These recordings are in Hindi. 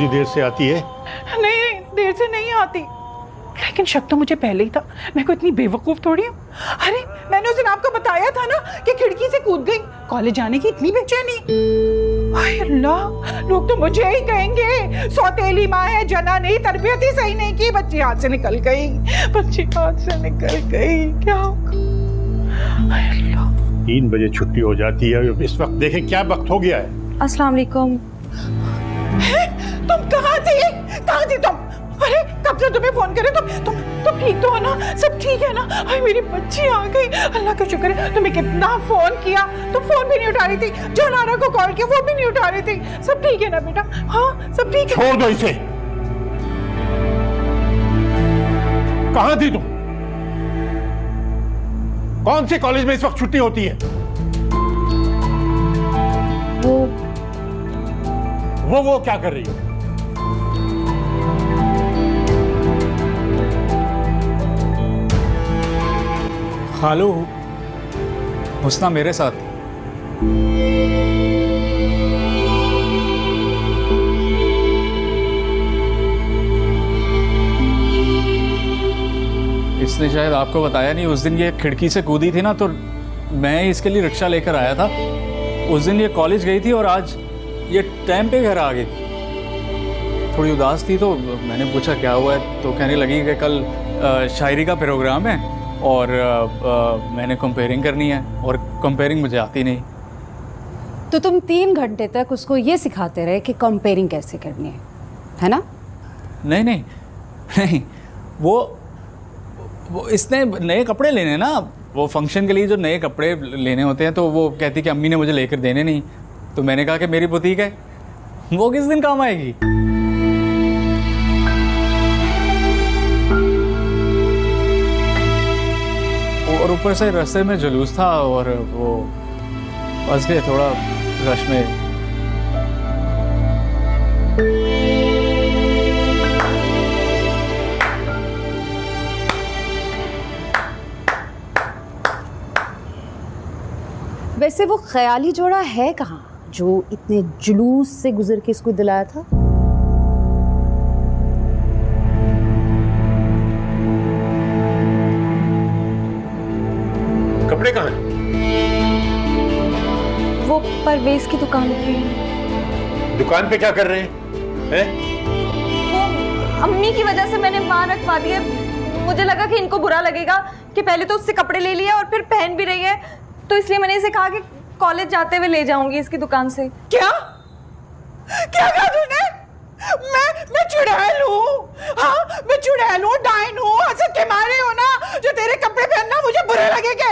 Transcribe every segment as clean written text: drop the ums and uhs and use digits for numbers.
रोज ही देर से आती है? नहीं, देर से नहीं आती, लेकिन शक तो मुझे पहले ही था। मैं कोई इतनी बेवकूफ थोड़ी हूँ। अरे मैंने उस दिन आपको बताया था ना कि खिड़की से कूद गई। कॉलेज जाने की इतनी बेचैनी। हाय अल्लाह, लोग तो मुझे ही कहेंगे सौतेली माँ है, जना नहीं, तरबियत ही सही नहीं की, बच्ची हाथ से निकल गई, बच्ची हाथ से निकल गई, क्या होगा। हाय अल्लाह। 3 बजे छुट्टी हो जाती है, इस वक्त देखें क्या वक्त हो गया है। अस्सलाम वालेकुम। तुम कहाँ थी तुम? अरे कब से तुम्हें फोन करे, तुम ठीक तो हो ना? सब ठीक है ना? अरे मेरी बच्ची आ गई, अल्लाह का शुक्र है। तुम्हें कितना फोन किया, तुम फोन भी नहीं उठा रही थी। जो नारा को कॉल किया वो भी नहीं उठा रही थी। सब ठीक है ना बेटा? हाँ सब ठीक है। छोड़ दो इसे। कहाँ थी तुम? कौन से कॉलेज में इस वक्त छुट्टी होती है? वो क्या कर रही है? खालू, हुस्ना मेरे साथ। इसने शायद आपको बताया नहीं, उस दिन ये खिड़की से कूदी थी ना, तो मैं इसके लिए रिक्शा लेकर आया था। उस दिन ये कॉलेज गई थी और आज ये टाइम पे घर आ गई थी। थोड़ी उदास थी तो मैंने पूछा क्या हुआ है, तो कहने लगी कि कल शायरी का प्रोग्राम है और मैंने कंपेयरिंग करनी है, और कंपेयरिंग मुझे आती नहीं। तो तुम 3 घंटे तक उसको ये सिखाते रहे कि कंपेयरिंग कैसे करनी है ना? नहीं, वो इसने नए कपड़े लेने ना, वो फंक्शन के लिए जो नए कपड़े लेने होते हैं, तो वो कहती कि अम्मी ने मुझे लेकर देने नहीं। तो मैंने कहा कि मेरी बुटीक है, वो किस दिन काम आएगी। और ऊपर से रास्ते में जुलूस था और वो फंस गए थोड़ा रश में। वैसे वो ख्याली जोड़ा है कहाँ जो इतने जुलूस से गुजर के इसको दिलाया था? कपड़े कहाँ हैं? वो परवेज की दुकान पे। दुकान पे क्या कर रहे हैं? वो अम्मी की वजह से मैंने वहां रखवा दिए। मुझे लगा कि इनको बुरा लगेगा कि पहले तो उससे कपड़े ले लिए और फिर पहन भी रही है, तो इसलिए मैंने इसे कहा कि कॉलेज जाते हुए ले जाऊंगी इसकी दुकान से। क्या कहा तूने? मैं चुड़ैल हूँ? हाँ मैं चुड़ैल हूँ, डायन हूँ, हंसत के मारे हो ना जो तेरे कपड़े पहनना मुझे बुरे लगेंगे।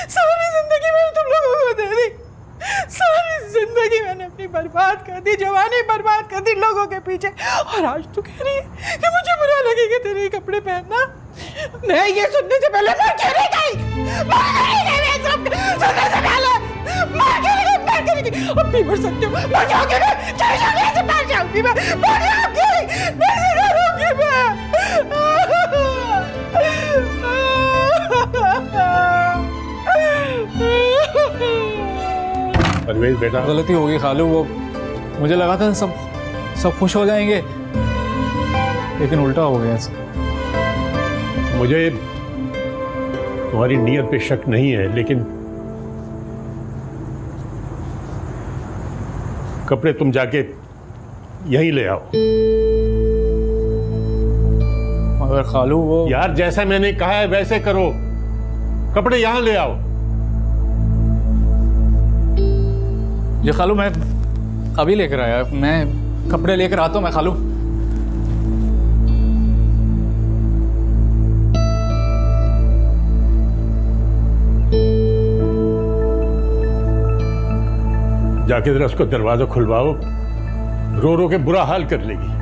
सारी जिंदगी मैंने तुम लोगों को दे दी, सारी जिंदगी मैंने अपनी बर्बाद कर दी, जवानी बर्बाद कर दी लोगों के पीछे, और आज तू कह रही है कि मुझे बुरा लगेगा तेरे कपड़े पहनना। मैं ये सुनने से पहले मर के नहीं गई, सुनने से पहले मर के नहीं गई। अब भी मर सकती हूँ, मर जाऊंगी मैं, चली जाऊंगी, ऐसे मर जाऊंगी मैं, मर जाऊंगी, नहीं करूंगी मैं। परवेज बेटा, गलती होगी खालू, वो मुझे लगा था सब खुश हो जाएंगे, लेकिन उल्टा हो गया सब। मुझे तुम्हारी नीयत पे शक नहीं है, लेकिन कपड़े तुम जाके यहीं ले आओ। मगर खालू वो यार जैसा मैंने कहा है वैसे करो, कपड़े यहां ले आओ। ये खालू मैं अभी लेकर आया, मैं कपड़े लेकर आता हूँ मैं खालू। जाके जरा उसको दरवाजा खुलवाओ, रो रो के बुरा हाल कर लेगी।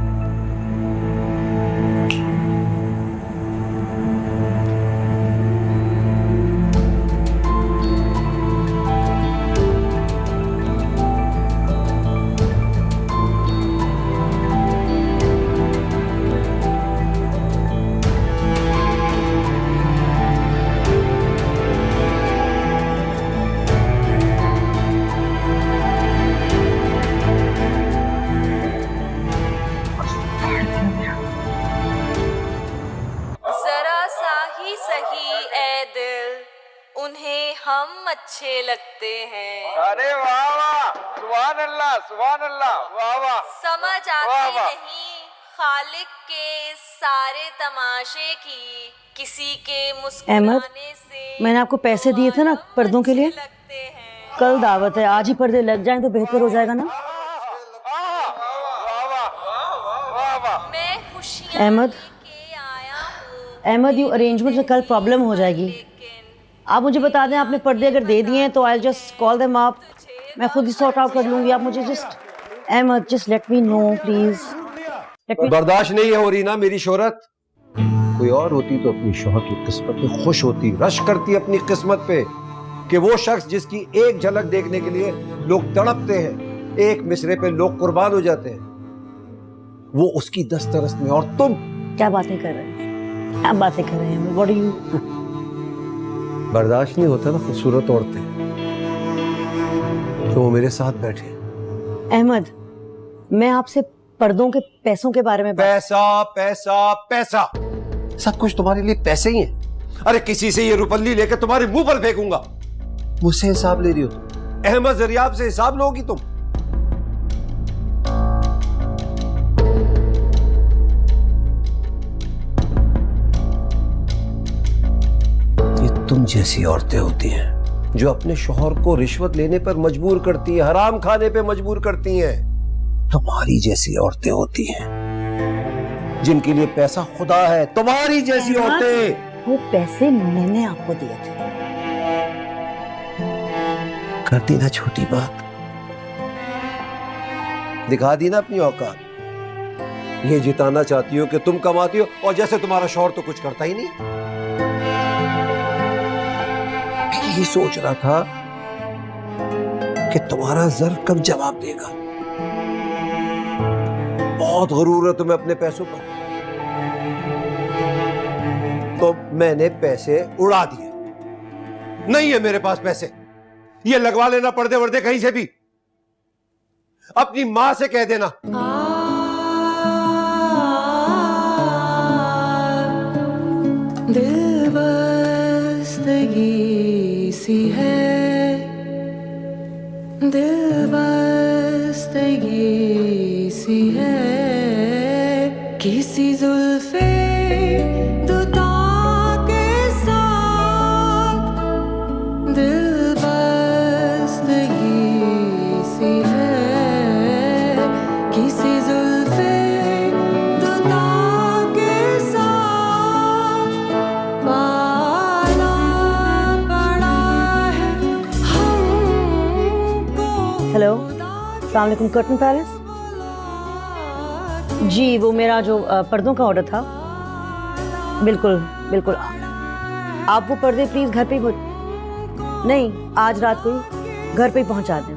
हम अच्छे लगते हैं। अरे वाह वाह, सुभान अल्लाह, वाह वाह। समझ वाह, आती वाह। नहीं खालिक के इस सारे तमाशे की, किसी के मुस्कुराने से मैंने आपको पैसे दिए थे ना पर्दों के लिए, लगते हैं। कल दावत है, आज ही पर्दे लग जाएं तो बेहतर हो जाएगा ना। मैं खुशियाँ अहमद, लेके आया हूँ, अहमद यू अरेंजमेंट से कल प्रॉब्लम हो जाएगी। आप मुझे बता दें आपने पर्दे अगर दे दिए हैं तो I just call them up, मैं खुद ही सॉर्ट आउट कर लूंगी। आप मुझे just Ahmad just let me know please. बर्दाश्त नहीं हो रही ना मेरी शोहरत। कोई और होती तो अपनी शौहर की किस्मत पे खुश होती, रश करती अपनी किस्मत पे कि वो शख्स जिसकी एक झलक देखने के लिए लोग तड़पते हैं, एक मिसरे पे लोग कुर्बान हो जाते हैं, वो उसकी दस्तरस में। और तुम क्या बातें कर रहे हैं, क्या बातें कर रहे हैं, व्हाट डू यू। बर्दाश्त नहीं होता ना खूबसूरत औरतें तो वो मेरे साथ बैठे। अहमद, मैं आपसे पर्दों के पैसों के बारे में पैसा पैसा पैसा, सब कुछ तुम्हारे लिए पैसे ही हैं। अरे किसी से ये रुपल्ली लेकर तुम्हारे मुंह पर फेंकूंगा। मुझसे हिसाब ले रही हो तुम, अहमद जरियाब से हिसाब लोगी तुम। ये तुम जैसी औरतें होती हैं जो अपने शौहर को रिश्वत लेने पर मजबूर करती है, हराम खाने पे मजबूर करती हैं। तुम्हारी जैसी औरतें होती हैं जिनके लिए पैसा खुदा है। तुम्हारी जैसी औरतें। वो पैसे मैंने आपको दिए थे। कर दी ना छोटी बात, दिखा दी ना अपनी औकात। ये जिताना चाहती हो कि तुम कमाती हो और जैसे तुम्हारा शौहर तो कुछ करता ही नहीं। मैं यही सोच रहा था कि तुम्हारा ज़र्फ कब जवाब देगा। बहुत गरूर है तुम्हें अपने पैसों पर, तो मैंने पैसे उड़ा दिए। नहीं है मेरे पास पैसे, ये लगवा लेना पर्दे वर्दे कहीं से भी। अपनी मां से कह देना। दिल बस्तगी सी है, दिल बस्तगी सी है, किसी जुल्फे दुता के साथ, दिल बस्तगी सी है, किसी जुल्फे दुता के साथ, पाला पड़ा है हमको। हेलो, अस्सलाम वालेकुम, कर्टन पैलेस। जी वो मेरा जो पर्दों का ऑर्डर था, बिल्कुल बिल्कुल। आप वो पर्दे प्लीज घर पे ही नहीं, आज रात को ही घर पे ही पहुंचा दें।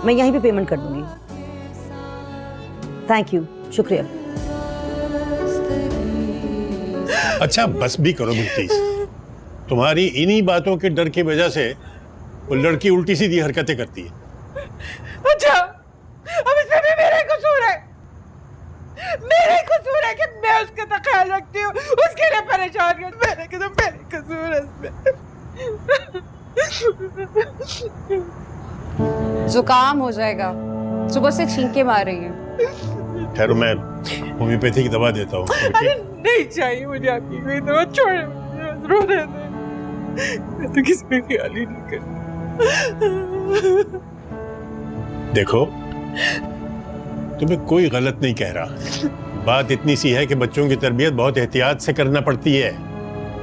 मैं यहीं पे पेमेंट कर दूंगी। थैंक यू, शुक्रिया। अच्छा बस भी करो प्लीज। तुम्हारी इन्हीं बातों के डर की वजह से वो लड़की उल्टी सीधी हरकतें करती है। अच्छा, अब इसमें भी मेरा ही कसूर है। मेरा ही कसूर है कि मैं उसका तो ख्याल रखती हूँ, उसके लिए परेशान हूँ। मेरे कसूर है इसमें। जुकाम हो जाएगा, सुबह से छींके मार रही है। ठहरो, मैं होम्योपैथी की दवा देता हूँ। अरे नहीं चाहिए मुझे आपकी कोई दवा, छोड़ रो दे। मैं तो किसी का ख्याल ही नहीं करती। देखो, तुम्हें कोई गलत नहीं कह रहा। बात इतनी सी है कि बच्चों की तरबियत बहुत एहतियात से करना पड़ती है।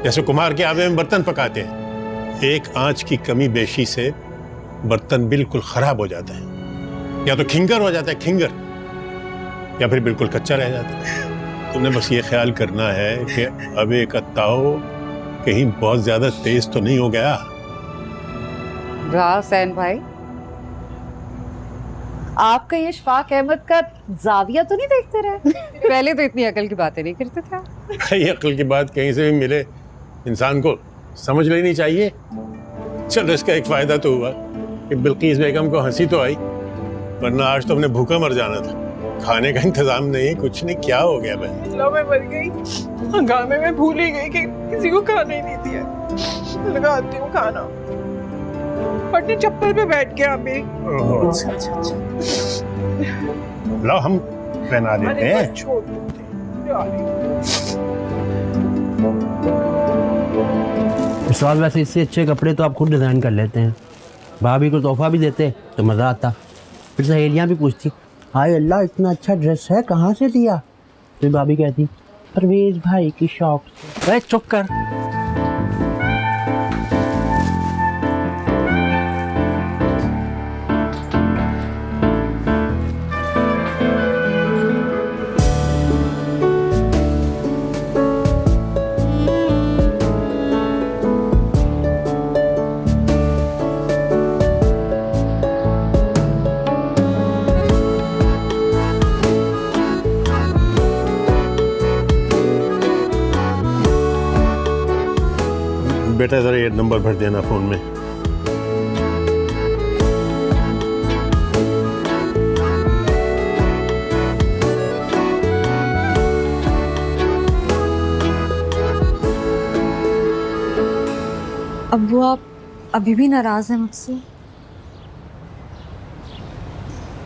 जैसे कुम्हार के आवे में बर्तन पकाते हैं, एक आंच की कमी बेशी से बर्तन बिल्कुल खराब हो जाता है, या तो खिंगर हो जाता है, खिंगर, या फिर बिल्कुल कच्चा रह जाता है। तुमने बस ये ख्याल करना है कि अबे का ताव कहीं बहुत ज्यादा तेज तो नहीं हो गया। वाह सैन भाई, आपका ये शफाक अहमद का जाविया तो नहीं देखते रहे? पहले तो इतनी अकल की बातें नहीं करते थे। ये अकल की बात कहीं से भी मिले इंसान को समझ लेनी चाहिए। चलो, इसका एक फायदा तो हुआ कि बिल्कीस बेगम को हंसी तो आई, वरना आज तो हमने भूखा मर जाना था। खाने का इंतजाम नहीं, कुछ नहीं। क्या हो गया बहन? लो, मैं मर गई। हंगामे में भूल ही गई कि किसी को खाना ही नहीं दिया। लगाती हूँ खाना। अपनी चप्पल पे बैठ गया अभी। अच्छा अच्छा अच्छा, लाओ हम पहना देते हैं। छोड़ दो यार। इस बार वैसे इससे अच्छे कपड़े तो आप खुद डिज़ाइन कर लेते हैं। भाभी को तोहफा भी देते तो मज़ा आता। फिर सहेलियाँ भी पूछती, हाय अल्लाह इतना अच्छा ड्रेस है, कहाँ से लिया? फिर भाभी कहती, परवेज भाई की शॉप से। अरे चुप कर। बेटा जरा ये नंबर भर देना फोन में। अब्बू आप अभी भी नाराज हैं मुझसे?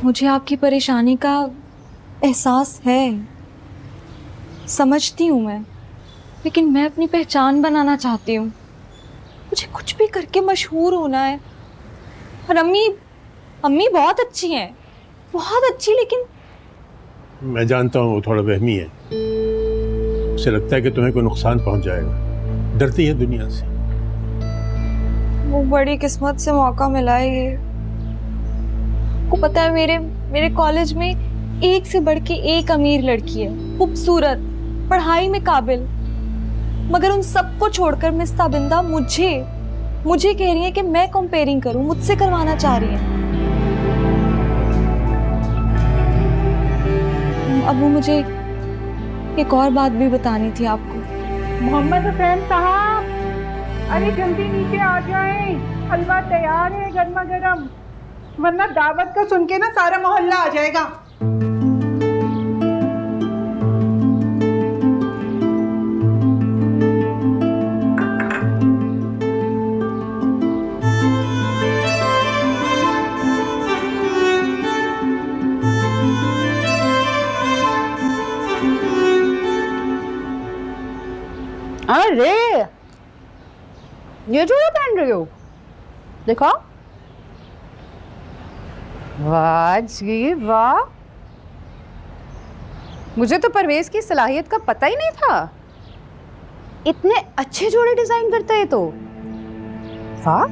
मुझे आपकी परेशानी का एहसास है, समझती हूँ मैं, लेकिन मैं अपनी पहचान बनाना चाहती हूँ। मुझे कुछ भी करके मशहूर होना है। और अम्मी बहुत अच्छी हैं, बहुत अच्छी, लेकिन मैं जानता हूँ वो थोड़ा वहमी है। उसे लगता है कि तुम्हें कोई नुकसान पहुंच जाएगा, डरती है दुनिया से। वो बड़ी किस्मत से मौका मिला है ये। को पता है मेरे कॉलेज में एक से बढ़ के एक अमीर लड़की है, खूबसूरत, पढ़ाई में काबिल, मगर उन सबको छोड़कर मिस ताबिंदा मुझे कह रही है कि मैं कंपेयरिंग करूं, मुझसे करवाना चाह रही है। अब वो मुझे एक और बात भी बतानी थी आपको। मोहम्मद हुसैन साहब, अरे जल्दी नीचे आ जाएं, हलवा तैयार है गर्मा गर्म, वरना दावत का सुन के ना सारा मोहल्ला आ जाएगा। अरे ये जोड़ा पहन रही हो, देखो। वाह जी वाह, मुझे तो परवेज की सलाहियत का पता ही नहीं था। इतने अच्छे जोड़े डिजाइन करता है तो। वाह,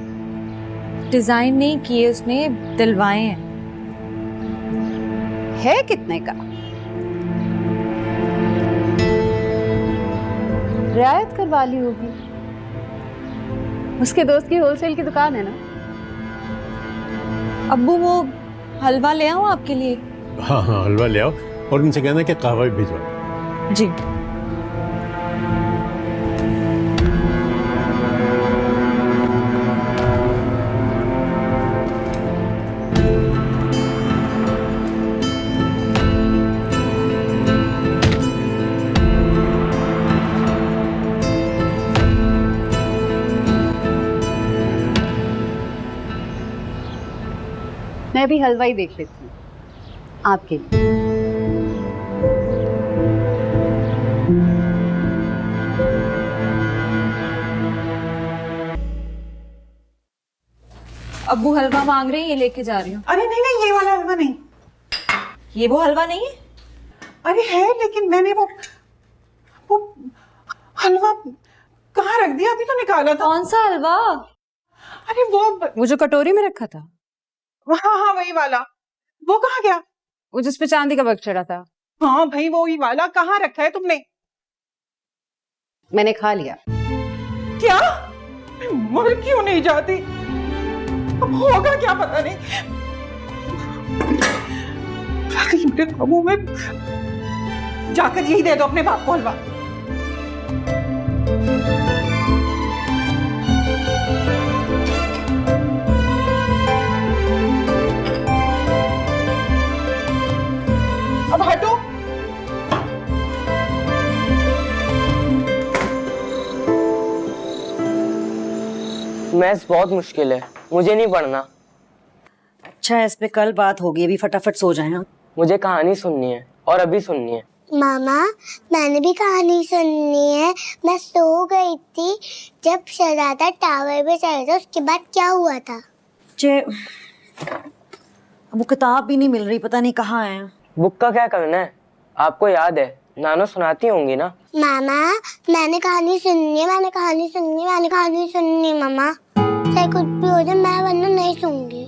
डिजाइन नहीं किए उसने, दिलवाए हैं। है कितने का? रियायत करवा ली होगी, उसके दोस्त की होलसेल की दुकान है ना। अब्बू वो हलवा ले आऊं आपके लिए? हाँ हाँ, हलवा ले आओ और इनसे कहना कि कहवा भी भिजवा। जी। मैं भी हलवा ही देख लेती हूँ आपके लिए। अब्बू हलवा मांग रहे हैं, ये लेके जा रही हूँ। अरे नहीं नहीं, ये वाला हलवा नहीं। ये वो हलवा नहीं है? अरे है, लेकिन मैंने वो हलवा कहाँ रख दिया? अभी तो निकाला था। कौन सा हलवा? अरे वो जो कटोरी में रखा था। हाँ हाँ, वही वाला। वो कहाँ गया? वो जिस पे चांदी का वर्क चढ़ा था। हाँ भाई, वो ही वाला। कहाँ रखा है तुमने? मैंने खा लिया। क्या? मैं मर क्यों नहीं जाती? अब होगा क्या पता नहीं। मेरे ख्वाबों में जाकर यही दे दो अपने बाप को हलवा। अब हटो। मैथ्स बहुत मुश्किल है। मुझे नहीं पढ़ना। अच्छा इस पे कल बात होगी, अभी फटाफट सो जाए। हाँ मुझे कहानी सुननी है और अभी सुननी है। मामा मैंने भी कहानी सुननी है। मैं सो गई थी जब शहजादा टावर पे चढ़ा था, उसके बाद क्या हुआ था? वो किताब भी नहीं मिल रही, पता नहीं कहाँ है। बुक का क्या करना है? आपको याद है नानो सुनाती होंगी ना। मामा मैंने कहानी सुननी है, मैंने कहानी सुननी है, मैंने कहानी सुननी है। मामा चाहे कुछ भी हो जाए मैं वरना नहीं सुनूंगी।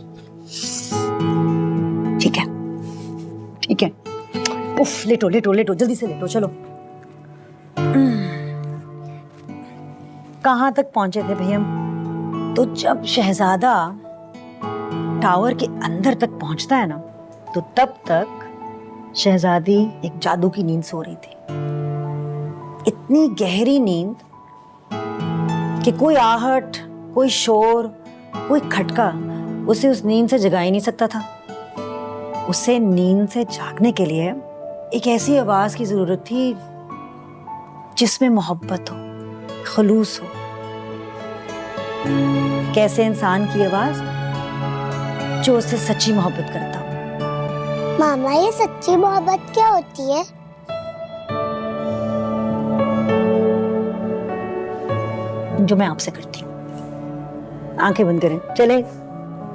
ठीक है ठीक है। उफ, लेटो लेटो लेटो, जल्दी से लेटो, चलो। कहाँ तक पहुंचे थे भाई हम? तो जब शहजादा टावर के अंदर तक पहुंचता है ना, तो तब तक शहजादी एक जादू की नींद सो रही थी। इतनी गहरी नींद कि कोई आहट, कोई शोर, कोई खटका उसे उस नींद से जगा ही नहीं सकता था। उसे नींद से जागने के लिए एक ऐसी आवाज की जरूरत थी जिसमें मोहब्बत हो, खलूस हो। कैसे इंसान की आवाज? जो उससे सच्ची मोहब्बत करता हो। मामा ये सच्ची मोहब्बत क्या होती है? जो मैं आपसे करती हूँ। आंखें बंद करें, चले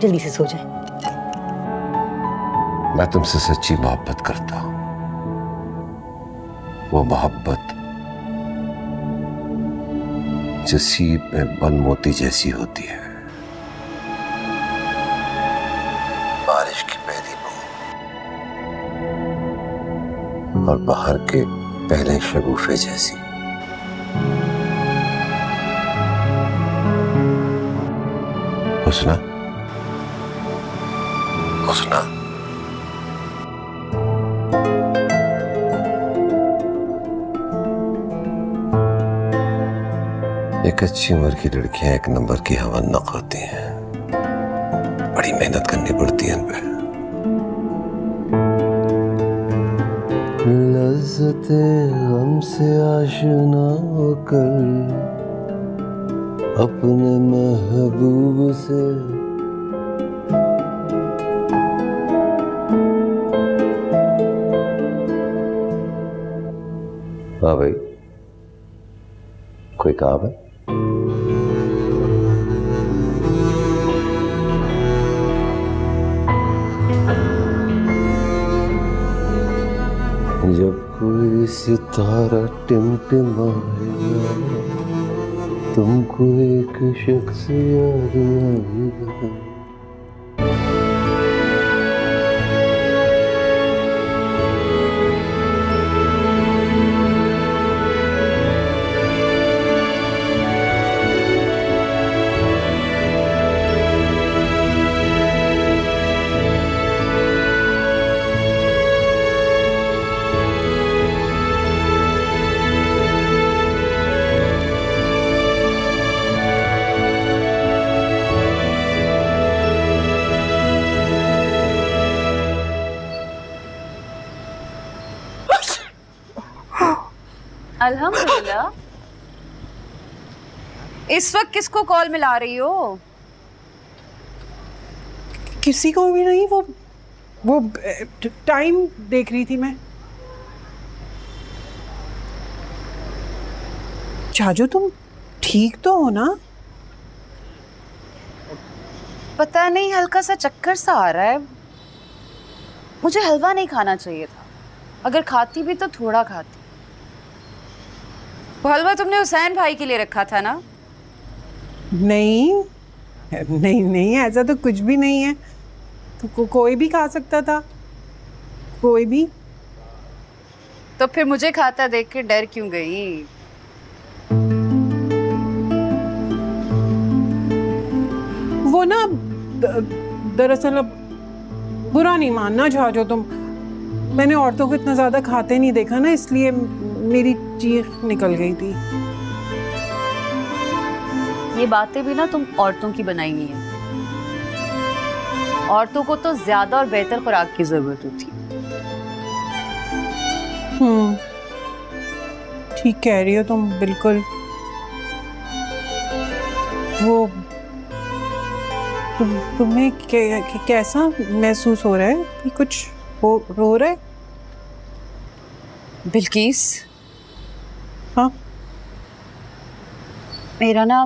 जल्दी से सो जाएं। मैं तुमसे सच्ची मोहब्बत करता हूं। वो मोहब्बत जो सीप में बंद मोती जैसी होती है, बारिश की पहली बूंद और बाहर के पहले शगुफे जैसी। हुस्ना, हुस्ना, एक अच्छी उम्र की लड़कियां एक नंबर की हवा नक होती हैं। बड़ी मेहनत करनी पड़ती है इन पे। लज़्ज़ते गम से आशना होकर अपने महबूब से हाँ भाई, कोई काम है? जब कोई सितारा टिमटिमाएगा, तुमको एक शख्स याद आएगा। अल्हम्दुलिल्लाह। इस वक्त किसको कॉल मिला रही हो? किसी को भी नहीं, वो टाइम देख रही थी मैं। चाचू तुम ठीक तो हो ना? पता नहीं, हल्का सा चक्कर सा आ रहा है। मुझे हलवा नहीं खाना चाहिए था, अगर खाती भी तो थोड़ा खाती। वो हलवा तुमने हुसैन भाई के लिए रखा था ना? नहीं नहीं नहीं, ऐसा तो कुछ भी नहीं है। तो कोई भी खा सकता था, कोई भी। तो फिर मुझे खाता देख के डर क्यों गई? वो ना दरअसल अब बुरा नहीं मानना चाहो तुम, मैंने औरतों को इतना ज्यादा खाते नहीं देखा ना, इसलिए मेरी चीख निकल गई थी। ये बातें भी ना तुम औरतों की बनाई नहीं है। औरतों को तो ज्यादा और बेहतर खुराक की जरूरत होती। ठीक कह रही हो तुम, बिल्कुल। वो तुम्हें कैसा महसूस हो रहा है? कि कुछ हो रहा है? बिल्किस, हाँ, मेरा ना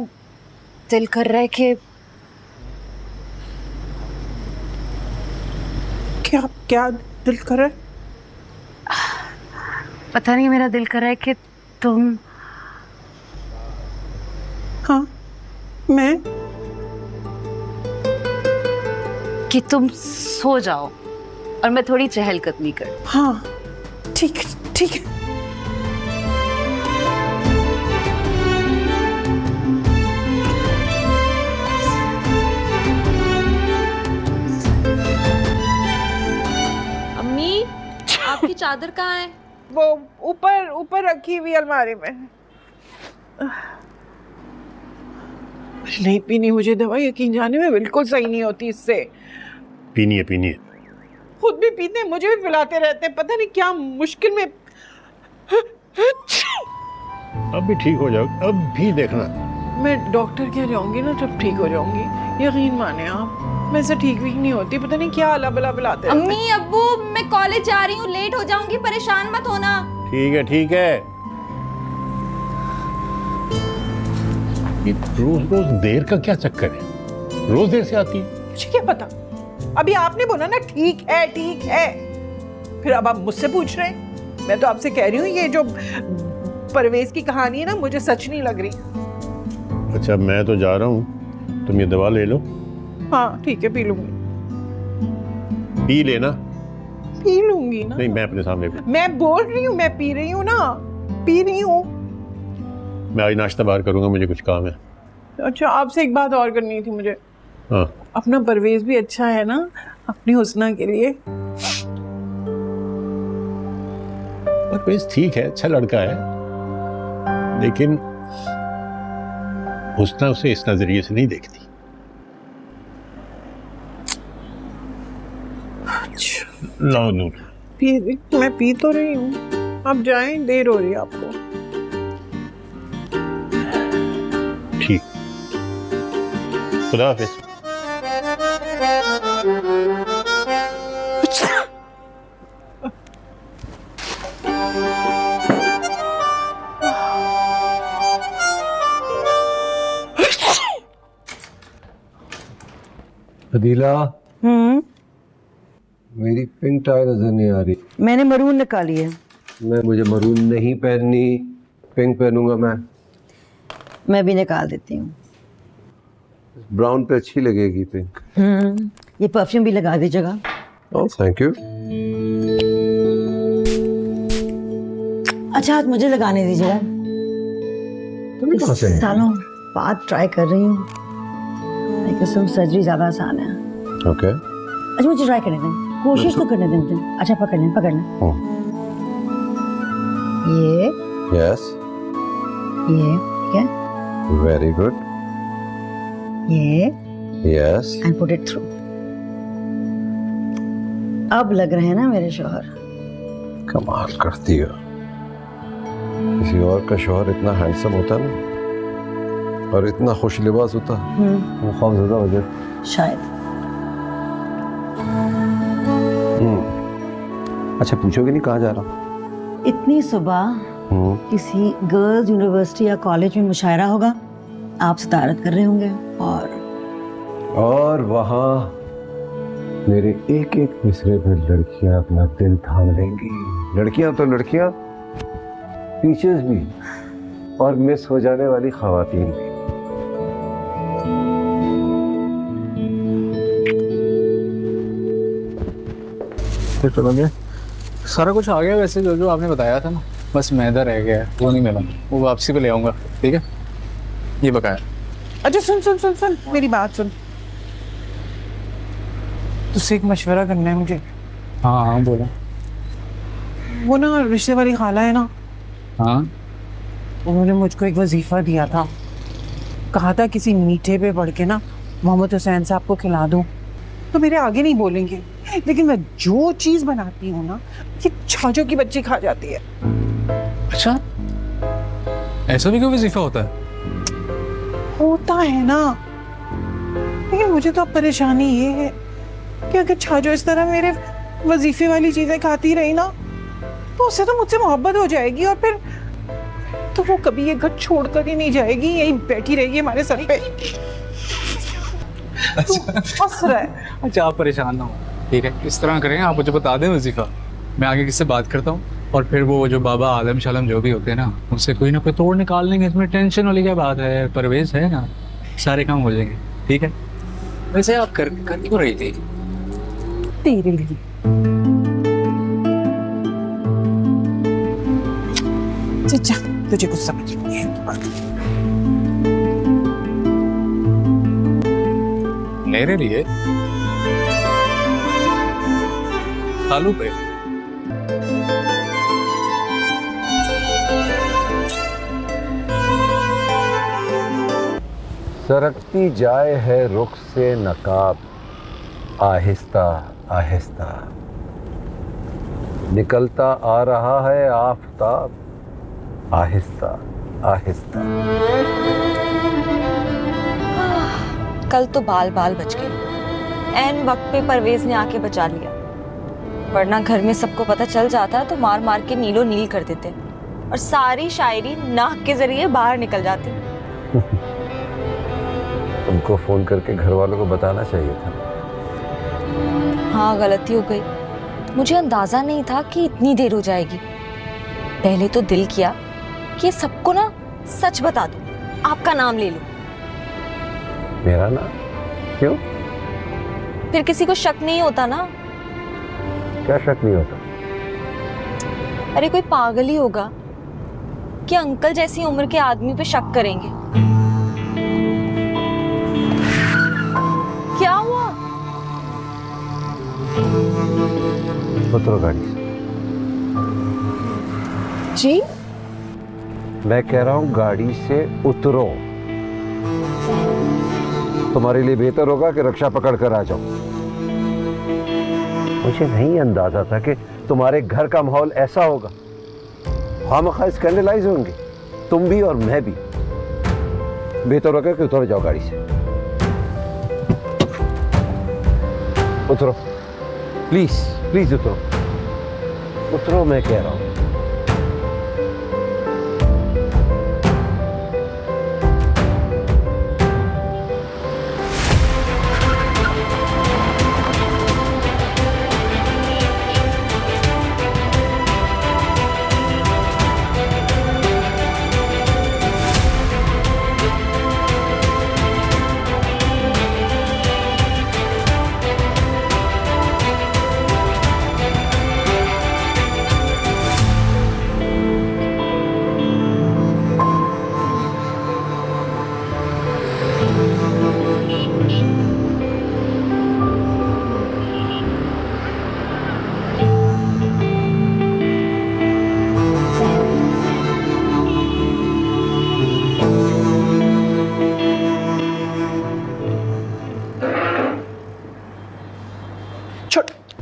दिल कर रहा है कि क्या दिल कर रहा है? पता नहीं, मेरा दिल कर रहा है कि तुम। हाँ, मैं कि तुम सो जाओ और मैं थोड़ी चहलकदमी कर। हाँ, ठीक ठीक है। अम्मी, आपकी चादर कहाँ है? वो ऊपर रखी हुई अलमारी में। नहीं पीनी मुझे दवा, यकीन जाने में बिल्कुल सही नहीं होती इससे। पीनी है। खुद भी पीते हैं, मुझे भी पिलाते रहते हैं, पता नहीं क्या मुश्किल में। अब भी ठीक हो जाओ, अब भी देखना। मैं डॉक्टर के जाऊंगी ना, तब ठीक हो जाऊंगी, यकीन माने आप। मैं से ठीक भी नहीं होती, पता नहीं क्या अला बला पिलाते हैं। अम्मी, अब्बू, मैं कॉलेज जा रही हूँ, लेट हो जाऊंगी, परेशान मत होना। ठीक है। ये रोज देर का क्या चक्कर है? रोज देर से आती है। मुझे क्या पता, अभी आपने बोला ना ठीक है, फिर अब आप मुझसे पूछ रहे हैं। मैं तो आपसे कह रही हूँ, ये जो परवेज की कहानी है ना, मुझे सच नहीं लग रही। अच्छा, मैं तो जा रहा हूँ, तुम ये दवा ले लो। हाँ ठीक है, पी लूंगी। पी लेना। पी लूंगी ना। नहीं, मैं अपने सामने पी। मैं बोल रही हूँ, मैं पी रही हूँ ना, पी रही हूँ। मैं आज नाश्ता बाहर करूंगा, मुझे कुछ काम है। अच्छा, आपसे एक बात और करनी थी मुझे। हाँ। अपना परवेज भी अच्छा है ना, अपनी हुस्ना के लिए। परवेज ठीक है, अच्छा लड़का है, लेकिन हुस्ना उसे इस नजरिए से नहीं देखती। लो। मैं पी तो रही हूँ, आप जाएं, देर हो रही है आपको। ठीक, खुदा हाफिज। अदीला, मेरी पिंक टाई नजर नहीं आ रही। मैंने मरून निकाली है। मुझे मरून नहीं पहननी, पिंक पहनूंगा मैं भी निकाल देती हूँ। ब्राउन पे अच्छी लगेगी पिंक। ये परफ्यूम भी लगा दीजिएगा। ओह, थैंक यू। अच्छा, आज मुझे लगाने दीजिएगा। तुम्हें कहाँ से? सालों बाद ट्राई कर रही हूँ, लेकिन सर्जरी ज्यादा आसान है। ओके। अच्छा, मुझे ट्राई करने दें, कोशिश तो करने दें मुझे। अच्छा, पकड़ लें। ये यस, ये ठीक है, वेरी गुड। ये yes, and put it through. अब लग रहे हैं ना मेरे शौहर। कमाल करती हो। किसी और का शौहर इतना हैंडसम होता ना, और इतना खुश लिबास होता, वो खौफजदा हो जाए शायद। अच्छा, पूछोगे नहीं कहाँ जा रहा हूँ? इतनी सुबह किसी गर्ल्स यूनिवर्सिटी या कॉलेज में मुशायरा होगा, आप सदारत कर रहे होंगे, और वहाँ मेरे एक एक मिसरे पे लड़कियां अपना दिल थाम लेंगी। लड़कियां तो लड़कियां, टीचर्स भी, और मिस हो जाने वाली खवातीन भी। सारा कुछ आ गया वैसे, जो आपने बताया था ना, बस मैदा रह गया है, वो नहीं मिला, वो वापसी पे ले आऊंगा। ठीक है, ये बकाया। अच्छा सुन, मेरी बात सुन। तुझसे एक मशवरा करना है मुझे। हाँ बोला। वो ना रिश्ते वाली खाला है ना, हाँ, उन्होंने मुझको एक वजीफा दिया था, कहा था किसी मीठे पे पढ़ के ना मोहम्मद हुसैन साहब को खिला दूं। तो मेरे आगे नहीं बोलेंगे, लेकिन मैं जो चीज बनाती हूँ ना, ये छाजों की बच्ची खा जाती है। अच्छा, ऐसा भी कोई वजीफा होता है? होता है ना, लेकिन मुझे तो अब परेशानी ये है कि अगर छाजो इस तरह मेरे वजीफे वाली चीजें खाती रही ना तो उससे तो मुझसे मोहब्बत हो जाएगी और फिर तो वो कभी ये घर छोड़कर ही नहीं जाएगी, यही बैठी रहेगी हमारे सर पे। हंस रहा है। अच्छा आप परेशान ना हो, ठीक है? इस तरह करें, आप मुझे बता दें वजीफा, मैं आगे किससे बात करता हूँ और फिर वो जो बाबा आलम शालम जो भी होते हैं ना उनसे कोई ना कोई तोड़ निकाल लेंगे। इसमें टेंशन वाली क्या बात है? परवेज है ना, सारे काम हो जाएंगे, ठीक है? वैसे आप कर क्यों रही थी? तेरे लिए। जा, तुझे कुछ समझ नहीं है। मेरे लिए खालू पे सरकती जाए है रुख से नकाब, आहिस्ता आहिस्ता निकलता आ रहा है आफताब, आहिस्ता आहिस्ता। कल तो बाल बाल बच गए, ऐन वक्त पे परवेज ने आके बचा लिया, वरना घर में सबको पता चल जाता तो मार मार के नीलो नील कर देते और सारी शायरी नाक के जरिए बाहर निकल जाती। उनको फोन करके घर वालों को बताना चाहिए था। हाँ गलती हो गई, मुझे अंदाजा नहीं था कि इतनी देर हो जाएगी। पहले तो दिल किया कि सबको ना सच बता दूं, आपका नाम ले लूं। मेरा नाम? क्यों? फिर किसी को शक नहीं होता ना। क्या शक नहीं होता? अरे कोई पागल ही होगा कि अंकल जैसी उम्र के आदमी पे शक करेंगे। क्या हुआ? उतरो गाड़ी से। जी? मैं कह रहा हूँ गाड़ी से उतरो। तुम्हारे लिए बेहतर होगा कि रक्षा पकड़ कर आ जाओ। मुझे नहीं अंदाजा था कि तुम्हारे घर का माहौल ऐसा होगा। खामखा स्कैंडलाइज होंगे तुम भी और मैं भी। बेहतर होगा कि उतर जाओ गाड़ी से। उतरो प्लीज, प्लीज उतरो, उतरो मैं कह रहा हूं।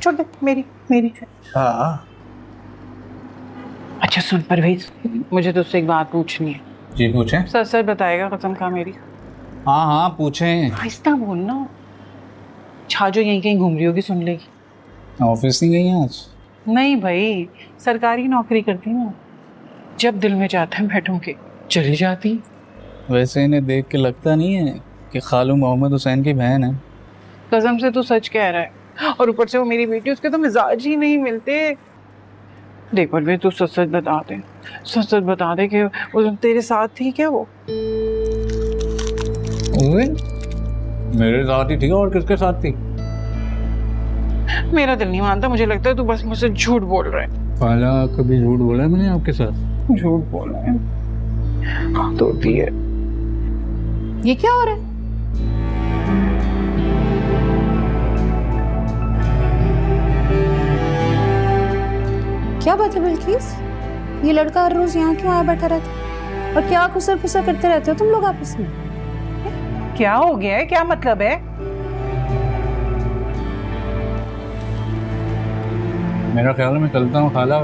छोड़ दे, मेरी। हाँ। अच्छा सुन परवेज, मुझे तुझसे एक बात पूछनी है। जी पूछें। सच सच बताएगा कसम खा मेरी? हाँ हाँ पूछें। आहिस्ता बोलना, छाजो यहीं कहीं घूम रही होगी, सुन लेगी। ऑफिस नहीं गई आज? नहीं भाई, सरकारी नौकरी करती ना, जब दिल में चाहता है बैठों के चली जाती। वैसे इन्हें देख के लगता नहीं है कि खालू मोहम्मद हुसैन की बहन है? कसम से तू सच कह रहा है, और ऊपर से वो मेरी बेटी, उसके तो मिजाज ही नहीं मिलते। देख परवेज, तू सच सच बता दे, सच सच बता दे कि वो तेरे साथ थी क्या? वो मेरे साथ ही थी, और किसके साथ थी? मेरा दिल नहीं मानता, मुझे लगता है तू बस मुझसे झूठ बोल रहा है। पाला कभी झूठ बोला है मैंने आपके साथ? झूठ बोल रहा है तो होती है। ये क्या हो रहा है? क्या बात है बिल्किस? ये लड़का हर रोज यहाँ क्यों आया बैठा रहता है? और क्या खुसर फुसर करते रहते हो तुम लोग आपस में? क्या हो गया है? क्या मतलब है? मेरा ख्याल है मैं चलता हूँ खाला।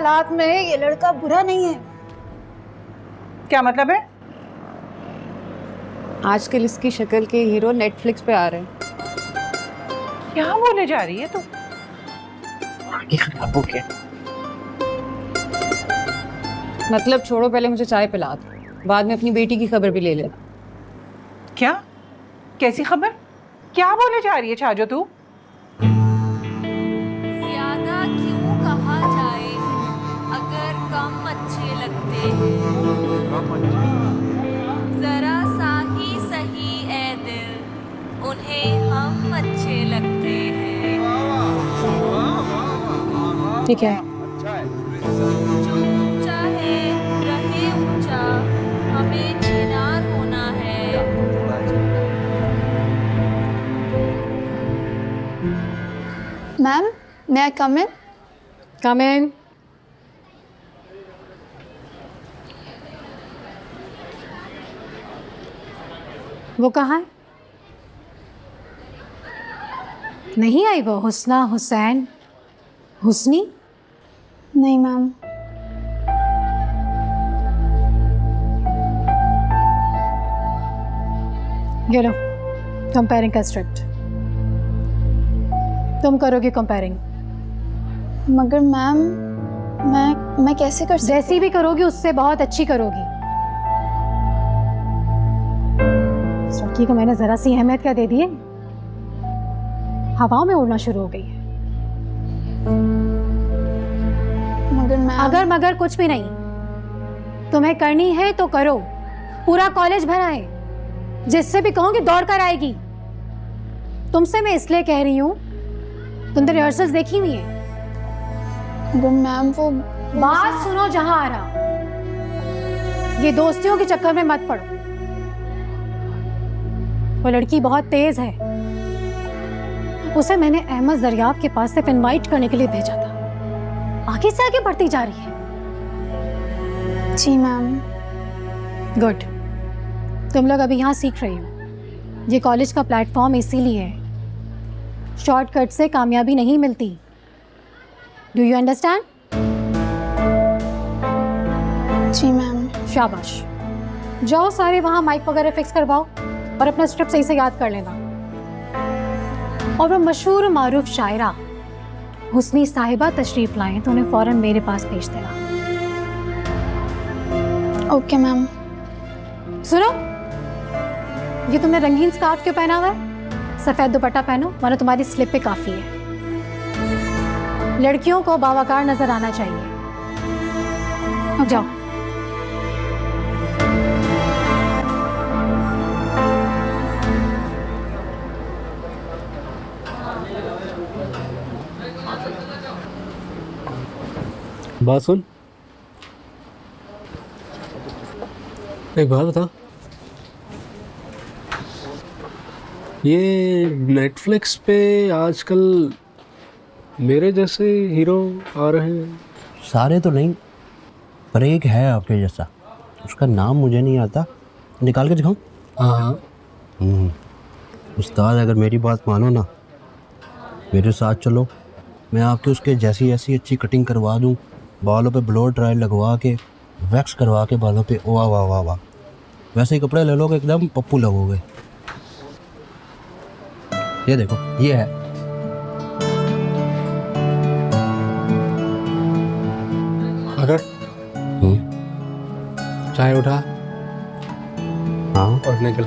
हालात में ये लड़का बुरा नहीं है। क्या मतलब है? आजकल इसकी शक्ल के हीरो नेटफ्लिक्स पे आ रहे हैं। क्या बोले जा रही है तू? मतलब छोड़ो, पहले मुझे चाय पिला दो, बाद में अपनी बेटी की खबर भी ले लेना। क्या? कैसी खबर? क्या बोले जा रही है छाजो तू? ज्यादा क्यों कहा जाए, अगर कम अच्छे लगते हैं, जरा सा ही सही ए दिल, उन्हें हम अच्छे लगते हैं। ठीक है, जो ऊंचा है रहे ऊंचा, हमें चिनार होना है। Ma'am, may I come in? Come in. वो कहाँ है? नहीं आई वो हुस्ना, हुसैन, हुस्नी? नहीं मैम। ये लो कंपेयरिंग का स्क्रिप्ट, तुम करोगे कंपेयरिंग। मगर मैम, मैं कैसे कर सकती? जैसी भी करोगी उससे बहुत अच्छी करोगी। इस लड़की को मैंने जरा सी अहमियत क्या दे दी है, हवाओं में उड़ना शुरू हो गई है। मगर मैम, अगर मगर कुछ भी नहीं, तुम्हें करनी है तो करो। पूरा कॉलेज भरा है, जिससे भी कहूंगी दौड़ कर आएगी। तुमसे मैं इसलिए कह रही हूँ, तुमने रिहर्सल्स देखी हुई है। मगर मैम वो बात सुनो जहां आ रहा, ये दोस्तियों के चक्कर में मत पड़ो। वो लड़की बहुत तेज है, उसे मैंने अहमद दरियाब के पास सिर्फ इनवाइट करने के लिए भेजा था, आगे से आगे बढ़ती जा रही है। जी मैम। गुड, तुम लोग अभी यहाँ सीख रही हो। ये कॉलेज का प्लेटफॉर्म इसीलिए है, शॉर्टकट से कामयाबी नहीं मिलती। Do you understand? जी मैम। शाबाश, जाओ सारे वहाँ माइक वगैरह फिक्स करवाओ और अपना स्क्रिप्ट सही से याद कर लेना। और वो मशहूर मारूफ शायरा हुस्नी साहिबा तशरीफ लाएं तो उन्हें फौरन मेरे पास भेज देना। Okay ma'am. सुनो, ये तुमने रंगीन स्कार्फ क्यों पहना हुआ है? सफेद दुपट्टा पहनो, वरना तुम्हारी स्लिप पे काफी है। लड़कियों को बावकार नजर आना चाहिए। अब जाओ। बात सुन, एक बात बता, ये नेटफ्लिक्स पे आजकल मेरे जैसे हीरो आ रहे हैं? सारे तो नहीं, पर एक है आपके जैसा, उसका नाम मुझे नहीं आता, निकाल के दिखाऊं? हाँ। उस्ताद, अगर मेरी बात मानो ना, मेरे साथ चलो, मैं आपके उसके जैसी ऐसी अच्छी कटिंग करवा दूं, बालों पे ब्लो ड्राई लगवा के, वैक्स करवा के बालों पे, वाह वाह वाह वाह, वैसे ही कपड़े ले लोगे, एकदम पप्पू लगोगे। ये देखो, ये है। अगर चाय उठा, हाँ, और निकल।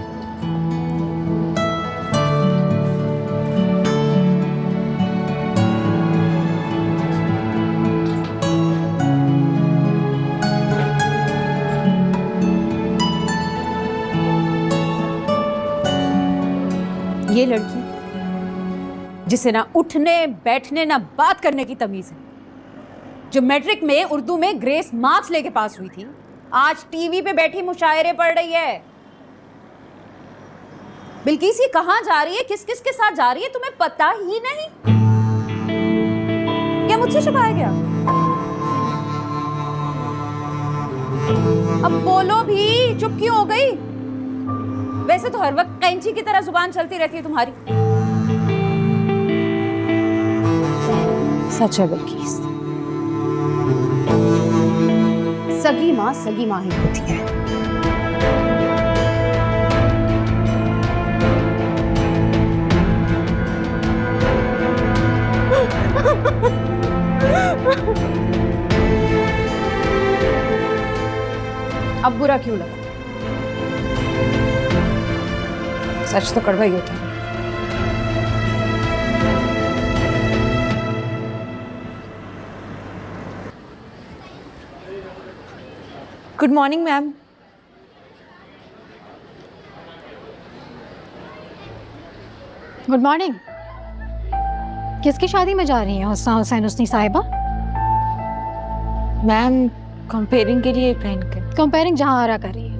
ये लड़की जिसे ना उठने बैठने ना बात करने की तमीज है, जो मैट्रिक में उर्दू में ग्रेस मार्क्स लेके पास हुई थी, आज टीवी पे बैठी मुशायरे पढ़ रही है। बिल्किस ये कहाँ जा रही है, किस किस के साथ जा रही है, तुम्हें पता ही नहीं? क्या मुझसे छुपाया गया? अब बोलो भी, चुप क्यों हो गई? वैसे तो हर वक्त कैंची की तरह जुबान चलती रहती है तुम्हारी। सच है बिल्किस। सगी माँ ही होती है। अब बुरा क्यों लगा? सच तो कड़वा ही होता है। Good morning ma'am. Good morning. किसकी शादी में जा रही हैं हुस्ना हुसैन हुस्नी साहिबा? मैम कंपेयरिंग के लिए प्लान कर। कंपेयरिंग जहाँ आ रहा कर रही है।